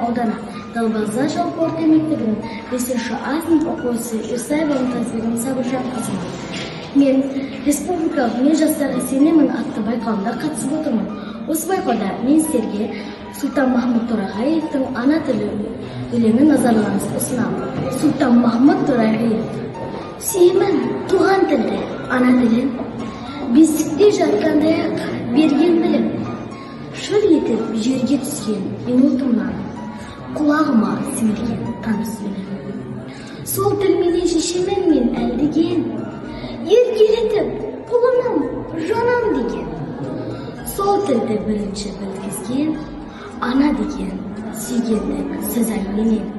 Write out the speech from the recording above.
ауданы Далбаза жалпы орта мектебінің 5-ші А сынып оқушысы Исаева Мунтазбегім Сабыржан қызымын. Мен республикалық «Мен жастарға сенемін» атты байқауында қатысып отырмын. Осы байқауда мен сіздерге Сұлтанмахмұт Торайғаевтың ана тілі өлеңін назарларыңызға ұсынамын. Сұлтанмахмұт Торайғаев. Сүйемін туған тілді, ана тілін, бесікте жатқандай-ақ берген білім. Шыр етіп жерге түскен минутымнан, құлағыма сіңірген таныс өлең. Сол тілменен шешемін мен әлдеген, еркелетіп құлыным, жанам деген. Сол тілді бірінші білгізген, ана деген сүйгендік сөз әңгіменен.